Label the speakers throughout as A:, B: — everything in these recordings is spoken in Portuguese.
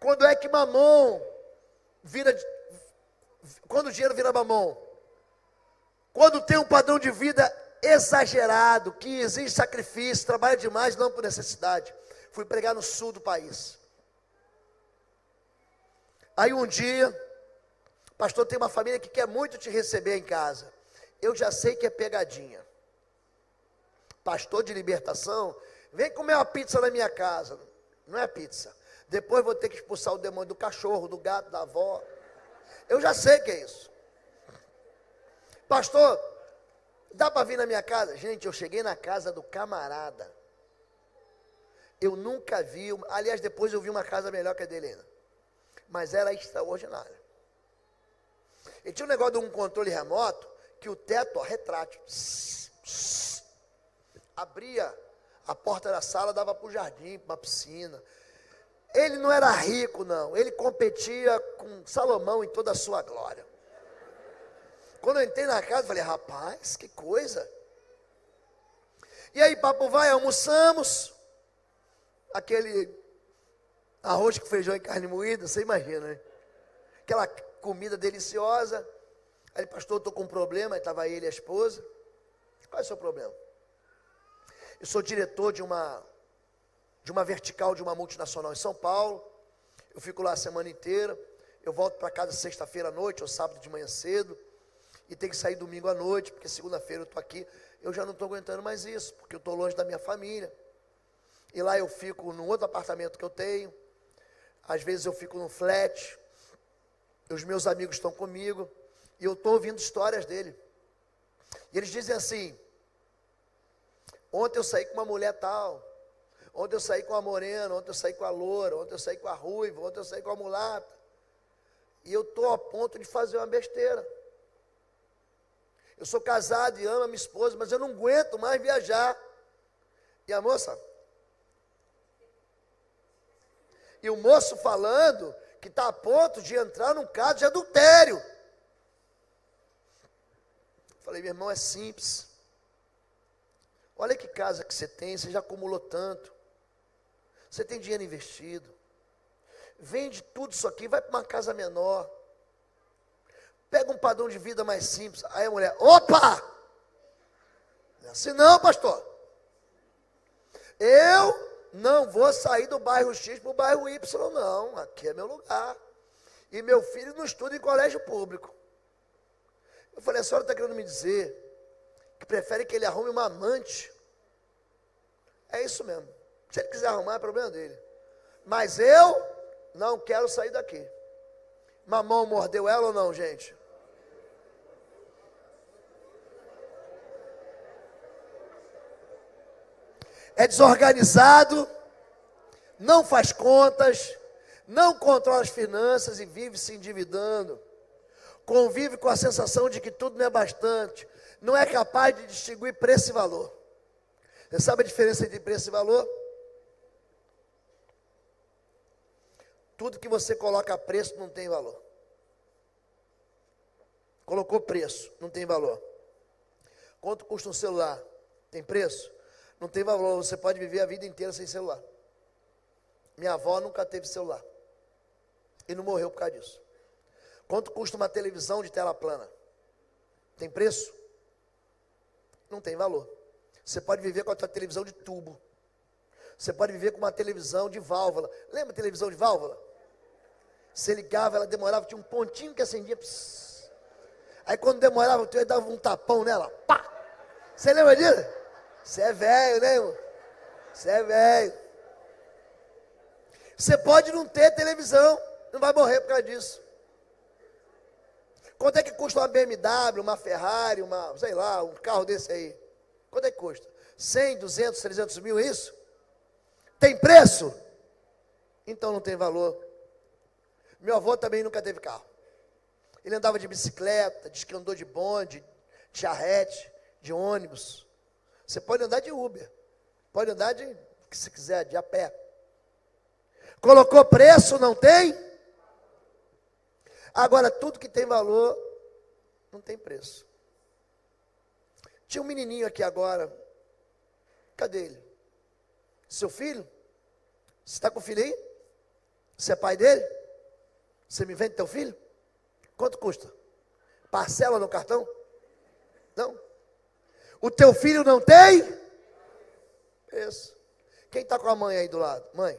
A: Quando é que mamon vira... Quando o dinheiro vira mamon? Quando tem um padrão de vida exagerado, que exige sacrifício, trabalha demais, não por necessidade. Fui pregar no sul do país. Aí um dia, pastor, tem uma família que quer muito te receber em casa. Eu já sei que é pegadinha. Pastor de libertação, vem comer uma pizza na minha casa. Não é pizza. Depois vou ter que expulsar o demônio do cachorro, do gato, da avó. Eu já sei que é isso. Pastor, dá para vir na minha casa? Gente, eu cheguei na casa do camarada. Eu nunca vi, aliás, depois eu vi uma casa melhor que a dele ainda. Mas era extraordinária. E tinha um negócio de um controle remoto, que o teto, retrátil. Abria a porta da sala, dava para o jardim, para uma piscina. Ele não era rico, não. Ele competia com Salomão em toda a sua glória. Quando eu entrei na casa, falei, rapaz, que coisa. E aí, papo vai, almoçamos. Aquele arroz com feijão e carne moída, você imagina, né? Aquela comida deliciosa. Aí, pastor, eu estou com um problema. Aí estava ele e a esposa. Qual é o seu problema? Eu sou diretor de uma vertical de uma multinacional em São Paulo. Eu fico lá a semana inteira. Eu volto para casa sexta-feira à noite ou sábado de manhã cedo. E tenho que sair domingo à noite, porque segunda-feira eu estou aqui. Eu já não estou aguentando mais isso, porque eu estou longe da minha família. E lá eu fico num outro apartamento que eu tenho. Às vezes eu fico num flat. Os meus amigos estão comigo. E eu estou ouvindo histórias dele. E eles dizem assim: ontem eu saí com uma mulher tal. Ontem eu saí com a morena. Ontem eu saí com a loura. Ontem eu saí com a ruiva. Ontem eu saí com a mulata. E eu estou a ponto de fazer uma besteira. Eu sou casado e amo a minha esposa, mas eu não aguento mais viajar. E a moça? E o moço falando que está a ponto de entrar num caso de adultério. Falei, meu irmão, é simples. Olha que casa que você já acumulou tanto. Você tem dinheiro investido. Vende tudo isso aqui, vai para uma casa menor. Pega um padrão de vida mais simples. Aí a mulher, opa! Não é assim não, pastor. Eu não vou sair do bairro X para o bairro Y, não. Aqui é meu lugar. E meu filho não estuda em colégio público. Eu falei, a senhora está querendo me dizer que prefere que ele arrume uma amante? É isso mesmo. Se ele quiser arrumar, é problema dele. Mas eu não quero sair daqui. Mamão mordeu ela ou não, gente? É desorganizado, não faz contas, não controla as finanças e vive se endividando. Convive com a sensação de que tudo não é bastante. Não é capaz de distinguir preço e valor. Você sabe a diferença entre preço e valor? Tudo que você coloca a preço não tem valor. Colocou preço, não tem valor. Quanto custa um celular? Tem preço? Não tem valor. Você pode viver a vida inteira sem celular. Minha avó nunca teve celular. E não morreu por causa disso. Quanto custa uma televisão de tela plana? Tem preço? Não tem valor. Você pode viver com a tua televisão de tubo. Você pode viver com uma televisão de válvula. Lembra a televisão de válvula? Você ligava, ela demorava, tinha um pontinho que acendia. Pss. Aí quando demorava, tu dava um tapão nela. Pá! Você lembra disso? Você é velho, né, irmão? Você é velho. Você pode não ter televisão, não vai morrer por causa disso. Quanto é que custa uma BMW, uma Ferrari, sei lá, um carro desse aí? Quanto é que custa? 100, 200, 300 mil, é isso? Tem preço? Então não tem valor. Meu avô também nunca teve carro. Ele andava de bicicleta, diz que andou de bonde, de charrete, de ônibus. Você pode andar de Uber, pode andar de, se quiser, de a pé. Colocou preço, não tem? Agora, tudo que tem valor Não tem preço. Tinha um menininho aqui agora. Cadê ele? Seu filho? Você está com o filho aí? Você é pai dele? Você me vende teu filho? Quanto custa? Parcela no cartão? Não. O teu filho não tem? Isso. Quem está com a mãe aí do lado? Mãe?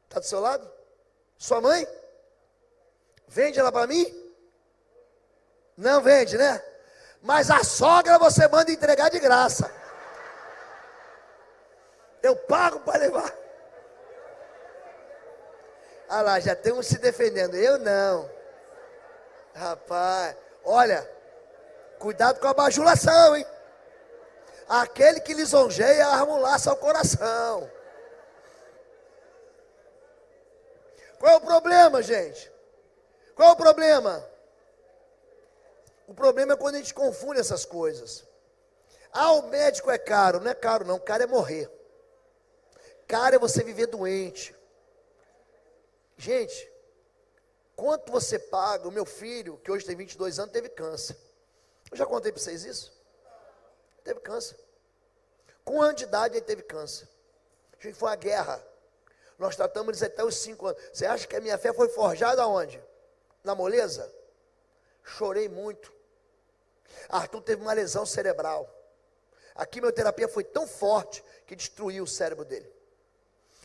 A: Está do seu lado? Sua mãe? Vende ela para mim? Não vende, né? Mas a sogra você manda entregar de graça. Eu pago para levar. Ah lá, já tem um se defendendo. Eu não. Rapaz, olha, cuidado com a bajulação, hein? Aquele que lisonjeia armulaça o coração. Qual é o problema, gente? Qual é o problema? O problema é quando a gente confunde essas coisas. Ah, o médico é caro. Não é caro não, caro é morrer. Caro é você viver doente. Gente, quanto você paga? O meu filho, que hoje tem 22 anos, teve câncer. Eu já contei para vocês isso? Teve câncer. Com 1 ano de idade ele teve câncer. Gente, foi uma guerra. Nós tratamos ele até os 5 anos. Você acha que a minha fé foi forjada aonde? Na moleza? Chorei muito. Arthur teve uma lesão cerebral. A quimioterapia foi tão forte que destruiu o cérebro dele.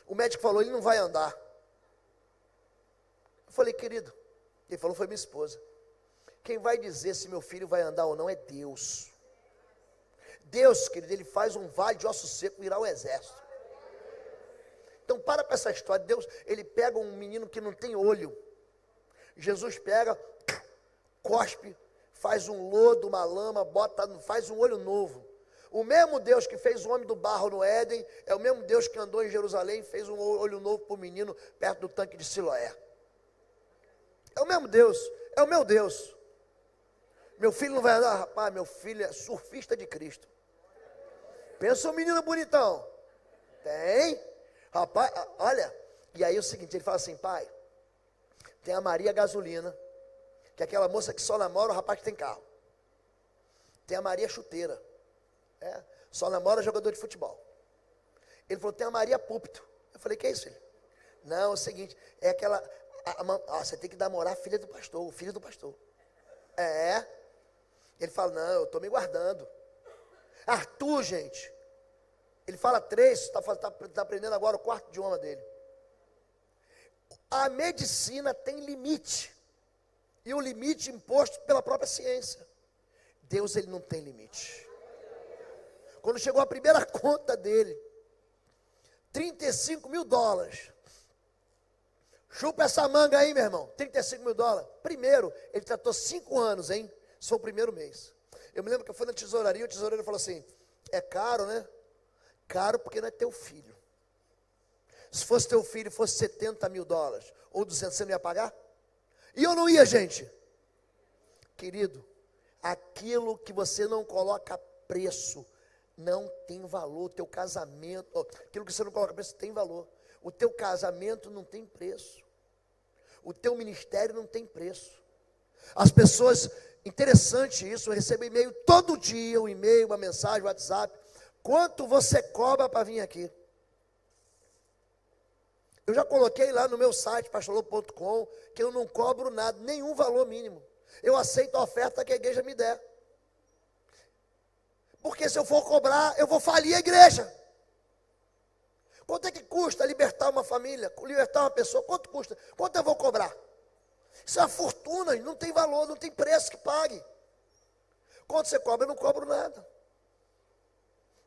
A: O médico falou, ele não vai andar. Eu falei, querido, ele falou, foi minha esposa. Quem vai dizer se meu filho vai andar ou não é Deus. Deus, querido, ele faz um vale de osso seco virar o exército. Então para com essa história. Deus, ele pega um menino que não tem olho. Jesus pega, cospe, faz um lodo, uma lama, faz um olho novo. O mesmo Deus que fez o homem do barro no Éden, é o mesmo Deus que andou em Jerusalém e fez um olho novo para o menino perto do tanque de Siloé. É o mesmo Deus, é o meu Deus. Meu filho não vai andar, rapaz, meu filho é surfista de Cristo. Pensa um menino bonitão. Tem, rapaz, olha. E aí é o seguinte, ele fala assim, pai, tem a Maria Gasolina, que é aquela moça que só namora o rapaz que tem carro. Tem a Maria Chuteira, só namora jogador de futebol. Ele falou, tem a Maria Púlpito. Eu falei, que é isso, filho? Não, é o seguinte, é aquela, você tem que namorar a filha do pastor, o filho do pastor. Ele fala, não, eu estou me guardando. Arthur, gente, ele fala 3, está aprendendo agora o 4º idioma dele. A medicina tem limite. E o limite imposto pela própria ciência. Deus, ele não tem limite. Quando chegou a primeira conta dele, $35 mil. Chupa essa manga aí, meu irmão, $35 mil. Primeiro, ele tratou 5 anos, hein? Isso foi o primeiro mês. Eu me lembro que eu fui na tesouraria, o tesoureiro falou assim, é caro, né? Caro porque não é teu filho. Se fosse teu filho, fosse $70 mil, ou 200, você não ia pagar? E eu não ia, gente. Querido, aquilo que você não coloca preço, não tem valor. O teu casamento, aquilo que você não coloca preço, tem valor. O teu casamento não tem preço. O teu ministério não tem preço. As pessoas, interessante isso, eu recebo e-mail todo dia, um e-mail, uma mensagem, WhatsApp. Quanto você cobra para vir aqui? Eu já coloquei lá no meu site, pastorlobo.com, que eu não cobro nada, nenhum valor mínimo. Eu aceito a oferta que a igreja me der. Porque se eu for cobrar, eu vou falir a igreja. Quanto é que custa libertar uma família, libertar uma pessoa? Quanto custa? Quanto eu vou cobrar? Isso é uma fortuna, não tem valor, não tem preço que pague. Quanto você cobra? Eu não cobro nada.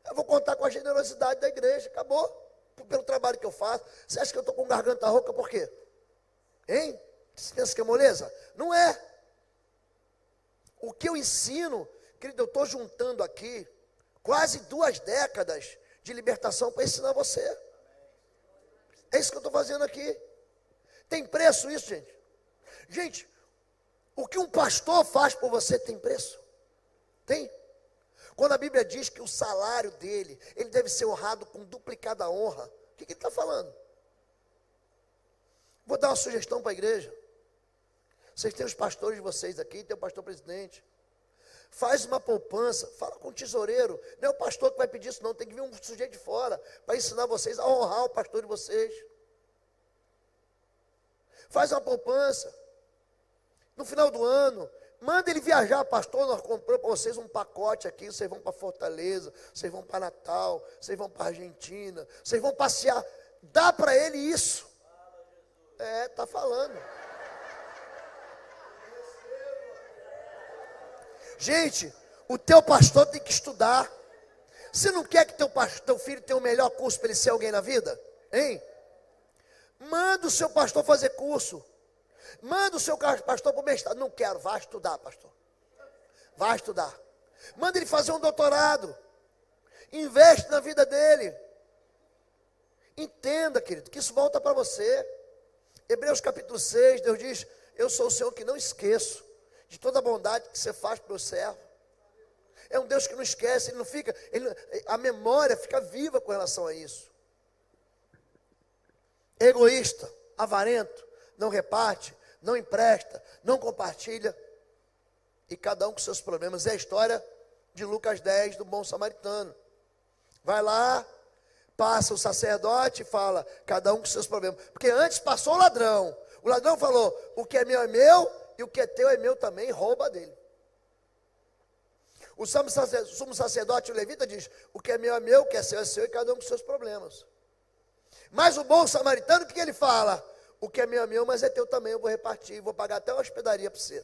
A: Eu vou contar com a generosidade da igreja, acabou. Pelo trabalho que eu faço. Você acha que eu estou com garganta rouca por quê? Hein? Você pensa que é moleza? Não é. O que eu ensino, querido, eu estou juntando aqui quase 2 décadas de libertação para ensinar você. É isso que eu estou fazendo aqui. Tem preço isso, gente? Gente, o que um pastor faz por você tem preço? Tem. Quando a Bíblia diz que o salário dele, ele deve ser honrado com duplicada honra, o que ele está falando? Vou dar uma sugestão para a igreja. Vocês têm os pastores de vocês aqui, tem o pastor presidente. Faz uma poupança, fala com o tesoureiro. Não é o pastor que vai pedir isso, não. Tem que vir um sujeito de fora para ensinar vocês a honrar o pastor de vocês. Faz uma poupança. No final do ano, manda ele viajar, pastor. Nós compramos para vocês um pacote aqui. Vocês vão para Fortaleza, vocês vão para Natal, vocês vão para Argentina, vocês vão passear. Dá para ele isso. Está falando. Gente, o teu pastor tem que estudar. Você não quer que teu filho tenha o melhor curso para ele ser alguém na vida? Hein? Manda o seu pastor fazer curso. Manda o seu pastor para o mestrado. Não quero, vai estudar, pastor. Vai estudar. Manda ele fazer um doutorado. Investe na vida dele. Entenda, querido, que isso volta para você. Hebreus capítulo 6, Deus diz: eu sou o Senhor que não esqueço de toda a bondade que você faz para o servo. É um Deus que não esquece, ele não fica, a memória fica viva com relação a isso. Egoísta, avarento, não reparte, não empresta, não compartilha, e cada um com seus problemas. É a história de Lucas 10, do bom samaritano. Vai lá, passa o sacerdote e fala, cada um com seus problemas. Porque antes passou o ladrão falou, o que é meu, e o que é teu é meu também, rouba dele. O sumo sacerdote, o levita, diz, o que é meu, o que é seu, e cada um com seus problemas. Mas o bom samaritano, o que ele fala? O que é meu, mas é teu também, eu vou repartir, vou pagar até uma hospedaria para você.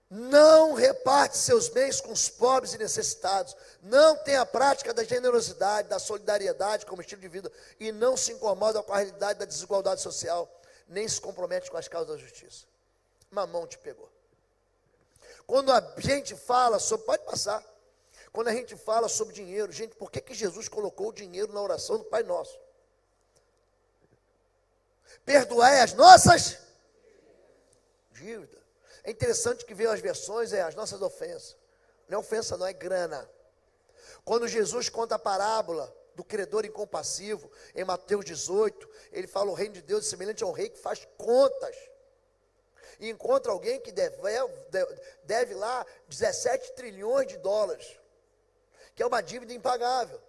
A: Não reparte seus bens com os pobres e necessitados. Não tem a prática da generosidade, da solidariedade como estilo de vida. E não se incomoda com a realidade da desigualdade social. Nem se compromete com as causas da justiça. Mamão te pegou. Quando a gente fala sobre, pode passar. Quando a gente fala sobre dinheiro, gente, por que Jesus colocou o dinheiro na oração do Pai Nosso? Perdoai as nossas dívidas. É interessante que veio as versões, as nossas ofensas. Não é ofensa, não, é grana. Quando Jesus conta a parábola do credor incompassivo, em Mateus 18, ele fala: o reino de Deus é semelhante a um rei que faz contas. E encontra alguém que deve lá 17 trilhões de dólares, que é uma dívida impagável.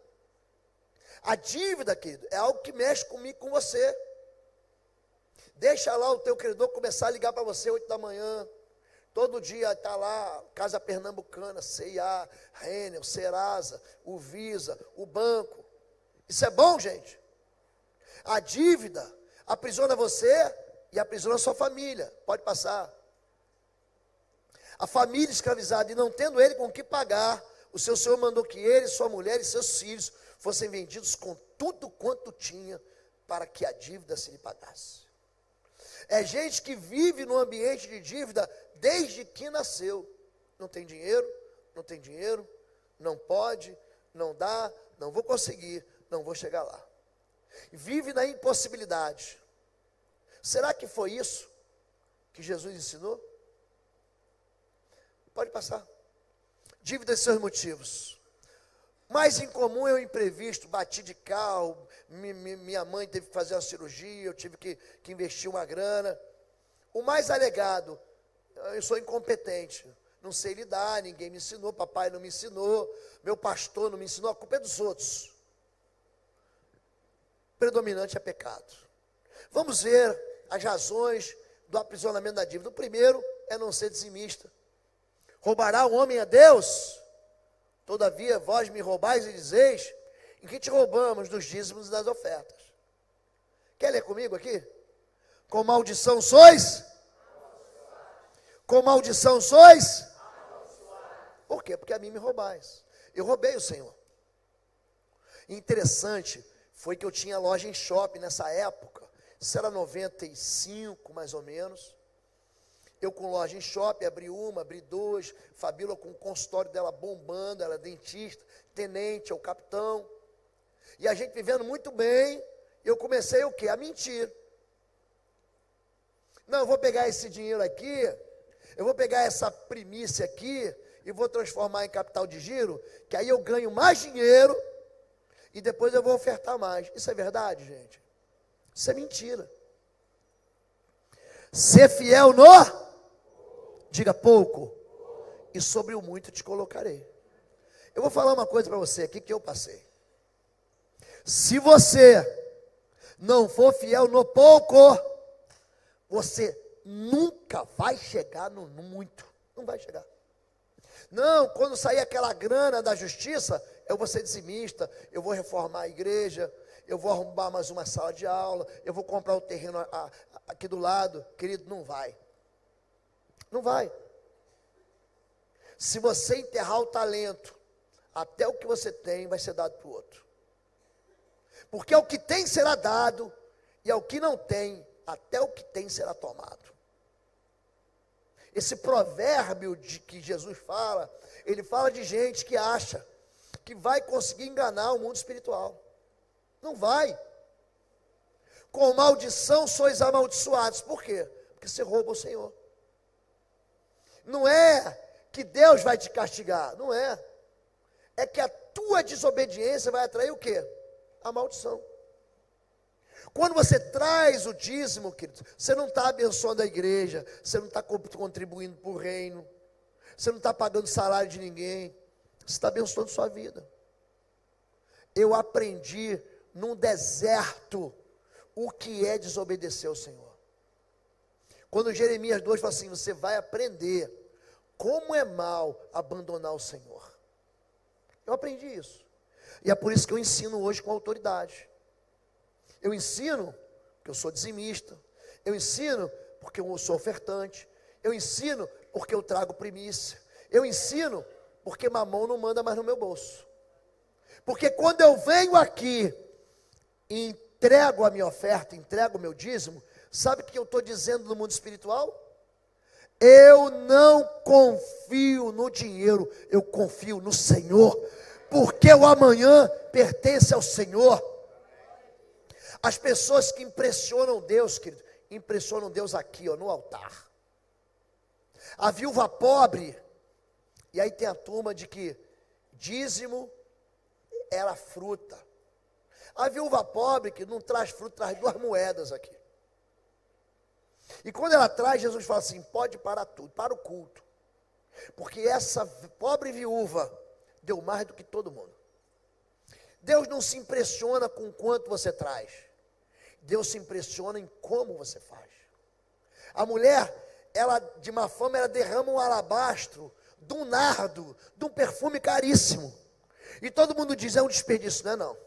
A: A dívida, querido, é algo que mexe comigo, com você. Deixa lá o teu credor começar a ligar para você 8 da manhã. Todo dia está lá, Casa Pernambucana, C&A, Renner, Serasa, o Visa, o banco. Isso é bom, gente? A dívida aprisiona você e aprisiona a sua família. Pode passar. A família escravizada, e não tendo ele com o que pagar, o seu Senhor mandou que ele, sua mulher e seus filhos fossem vendidos com tudo quanto tinha, para que a dívida se lhe pagasse. É gente que vive num ambiente de dívida desde que nasceu. Não tem dinheiro, não pode, não dá, não vou conseguir, não vou chegar lá. Vive na impossibilidade. Será que foi isso que Jesus ensinou? Pode passar. Dívida e seus motivos. Mais incomum é o imprevisto, bati de carro, minha mãe teve que fazer uma cirurgia, eu tive que investir uma grana. O mais alegado, eu sou incompetente, não sei lidar, ninguém me ensinou, papai não me ensinou, meu pastor não me ensinou, a culpa é dos outros. Predominante é pecado. Vamos ver as razões do aprisionamento da dívida. O primeiro é não ser dizimista. Roubará o homem a Deus? Todavia, vós me roubais e dizeis, em que te roubamos? Dos dízimos e das ofertas. Quer ler comigo aqui? Com maldição sois? Com maldição sois? Por quê? Porque a mim me roubais. Eu roubei o Senhor. Interessante foi que eu tinha loja em shopping nessa época. Isso era 95, mais ou menos. Eu com loja em shopping, abri uma, abri duas. Fabíola com o consultório dela bombando, ela é dentista, tenente, é o capitão. E a gente vivendo muito bem, eu comecei o quê? A mentir. Não, eu vou pegar esse dinheiro aqui, eu vou pegar essa primícia aqui e vou transformar em capital de giro, que aí eu ganho mais dinheiro e depois eu vou ofertar mais. Isso é verdade, gente? Isso é mentira. Ser fiel no, diga pouco, e sobre o muito te colocarei. Eu vou falar uma coisa para você aqui que eu passei. Se você não for fiel no pouco, você nunca vai chegar no muito. Não vai chegar. Não, quando sair aquela grana da justiça, eu vou ser dizimista, eu vou reformar a igreja, eu vou arrumar mais uma sala de aula, eu vou comprar o terreno aqui do lado. Querido, não vai. Não vai. Se você enterrar o talento, até o que você tem vai ser dado para o outro. Porque ao que tem será dado, e ao que não tem, até o que tem será tomado. Esse provérbio de que Jesus fala, ele fala de gente que acha que vai conseguir enganar o mundo espiritual. Não vai. Com maldição sois amaldiçoados. Por quê? Porque você rouba o Senhor. Não é que Deus vai te castigar, não é. É que a tua desobediência vai atrair o quê? A maldição. Quando você traz o dízimo, querido, você não está abençoando a igreja, você não está contribuindo para o reino, você não está pagando salário de ninguém, você está abençoando sua vida. Eu aprendi num deserto o que é desobedecer ao Senhor. Quando Jeremias 2 fala assim, você vai aprender como é mal abandonar o Senhor. Eu aprendi isso. E é por isso que eu ensino hoje com autoridade. Eu ensino porque eu sou dizimista. Eu ensino porque eu sou ofertante. Eu ensino porque eu trago primícia. Eu ensino porque mamão não manda mais no meu bolso. Porque quando eu venho aqui e entrego a minha oferta, entrego o meu dízimo, sabe o que eu estou dizendo no mundo espiritual? Eu não confio no dinheiro, eu confio no Senhor, porque o amanhã pertence ao Senhor. As pessoas que impressionam Deus, querido, impressionam Deus aqui, ó, no altar. A viúva pobre, e aí tem a turma de que dízimo era fruta. A viúva pobre que não traz fruta, traz 2 moedas aqui. E quando ela traz, Jesus fala assim, pode parar tudo, para o culto. Porque essa pobre viúva deu mais do que todo mundo. Deus não se impressiona com quanto você traz. Deus se impressiona em como você faz. A mulher, ela de má fama, ela derrama um alabastro, de um nardo, de um perfume caríssimo. E todo mundo diz, é um desperdício, não é não.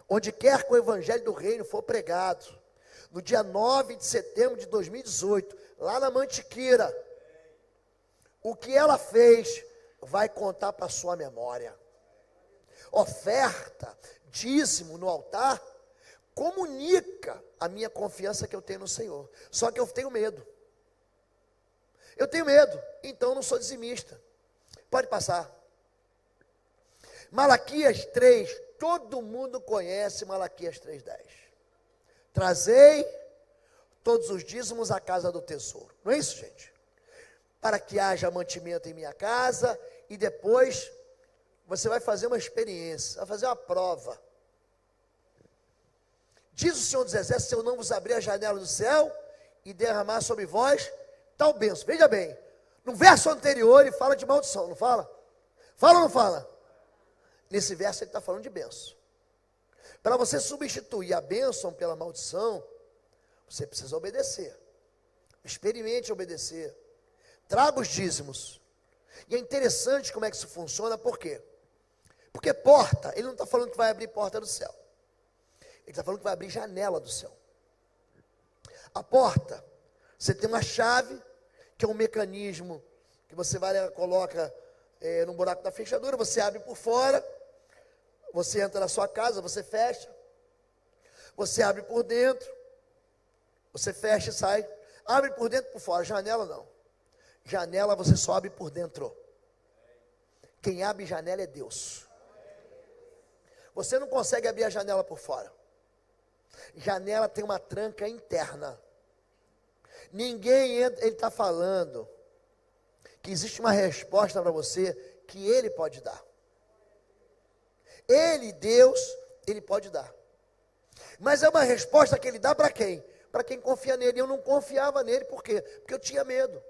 A: Onde quer que o evangelho do reino for pregado, no dia 9 de setembro de 2018, lá na Mantiqueira, o que ela fez vai contar para a sua memória. Oferta, dízimo no altar, comunica a minha confiança que eu tenho no Senhor. Só que eu tenho medo. Eu tenho medo, então eu não sou dizimista. Pode passar. Malaquias 3, todo mundo conhece Malaquias 3:10. Trazei todos os dízimos à casa do tesouro. Não é isso, gente? Para que haja mantimento em minha casa, e depois você vai fazer uma experiência, vai fazer uma prova. Diz o Senhor dos Exércitos, se eu não vos abrir a janela do céu e derramar sobre vós tal bênção. Veja bem, no verso anterior ele fala de maldição, não fala? Fala ou não fala? Nesse verso ele está falando de bênção. Para você substituir a bênção pela maldição, você precisa obedecer. Experimente obedecer. Traga os dízimos. E é interessante como é que isso funciona, por quê? Porque porta, ele não está falando que vai abrir porta do céu. Ele está falando que vai abrir janela do céu. A porta, você tem uma chave, que é um mecanismo, que você vai, coloca no buraco da fechadura, você abre por fora, você entra na sua casa, você fecha, você abre por dentro, você fecha e sai, abre por dentro e por fora, janela não. Janela você só abre por dentro. Quem abre janela é Deus. Você não consegue abrir a janela por fora. Janela tem uma tranca interna. Ninguém entra, ele está falando que existe uma resposta para você que ele pode dar. Ele, Deus, ele pode dar. Mas é uma resposta que ele dá para quem? para quem confia nele. Eu não confiava nele, por quê? Porque eu tinha medo.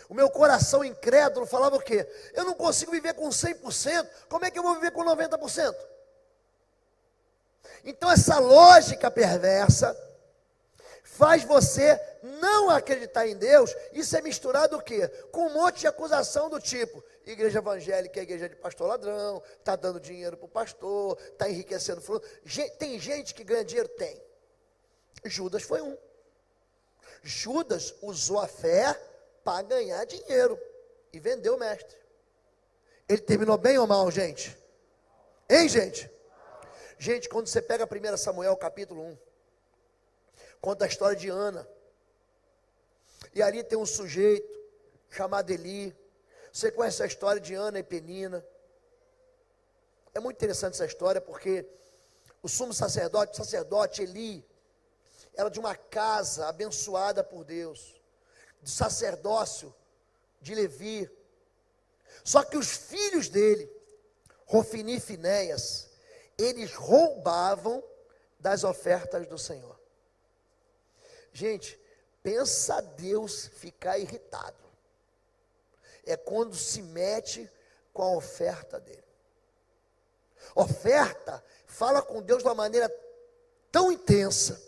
A: O meu coração incrédulo falava o quê? Eu não consigo viver com 100%, como é que eu vou viver com 90%? Então essa lógica perversa faz você não acreditar em Deus. Isso é misturado o quê? Com um monte de acusação do tipo: igreja evangélica é igreja de pastor ladrão, está dando dinheiro para o pastor, está enriquecendo fulano. Tem gente que ganha dinheiro? Tem. Judas foi um. Judas usou a fé para ganhar dinheiro e vendeu o mestre. Ele terminou bem ou mal, gente? Hein, gente? Gente, quando você pega 1 Samuel capítulo 1, conta a história de Ana. E ali tem um sujeito chamado Eli. Você conhece a história de Ana e Penina. É muito interessante essa história, porque o sumo sacerdote, o sacerdote Eli, era de uma casa abençoada por Deus, do sacerdócio de Levi. Só que os filhos dele, Rofini e Finéias, eles roubavam das ofertas do Senhor. Gente, pensa Deus ficar irritado. É quando se mete com a oferta dele. Oferta fala com Deus de uma maneira tão intensa,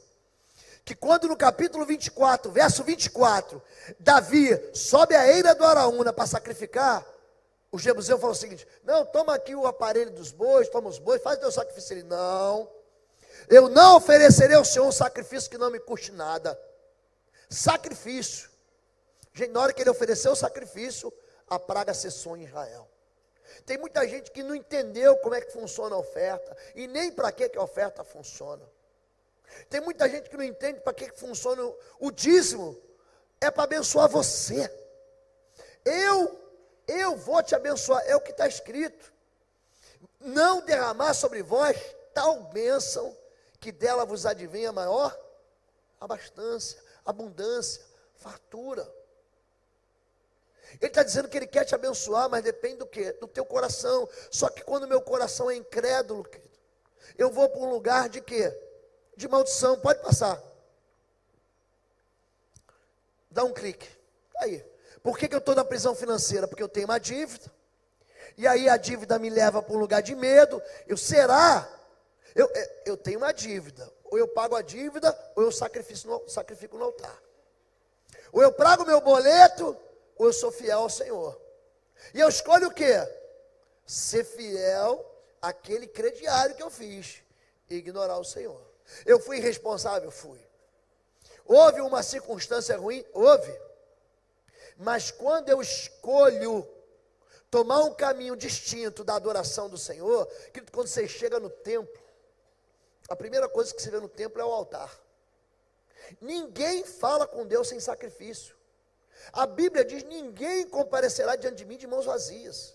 A: que quando no capítulo 24, verso 24, Davi sobe a eira do Araúna para sacrificar, o jebuseu falou o seguinte: não, toma aqui o aparelho dos bois, toma os bois, faz o teu sacrifício. Ele: não, eu não oferecerei ao Senhor um sacrifício que não me custe nada. Sacrifício. Gente, na hora que ele ofereceu o sacrifício, a praga cessou em Israel. Tem muita gente que não entendeu como é que funciona a oferta, e nem para que a oferta funciona. Tem muita gente que não entende para que funciona o dízimo. É para abençoar você. Eu vou te abençoar, é o que está escrito: não derramar sobre vós tal bênção, que dela vos advinha maior abastança, abundância, fartura. Ele está dizendo que ele quer te abençoar, mas depende do quê? Do teu coração. Só que quando o meu coração é incrédulo, querido, eu vou para um lugar de quê? De maldição. Pode passar. Dá um clique. Aí. Por que eu estou na prisão financeira? Porque eu tenho uma dívida. E aí a dívida me leva para um lugar de medo. Eu tenho uma dívida. Ou eu pago a dívida, ou eu sacrifico no altar. Ou eu pago o meu boleto, ou eu sou fiel ao Senhor. E eu escolho o quê? Ser fiel àquele crediário que eu fiz. E ignorar o Senhor. Eu fui irresponsável? Fui. Houve uma circunstância ruim? Houve. Mas quando eu escolho tomar um caminho distinto da adoração do Senhor, que quando você chega no templo, a primeira coisa que você vê no templo é o altar. Ninguém fala com Deus sem sacrifício. A Bíblia diz: ninguém comparecerá diante de mim de mãos vazias.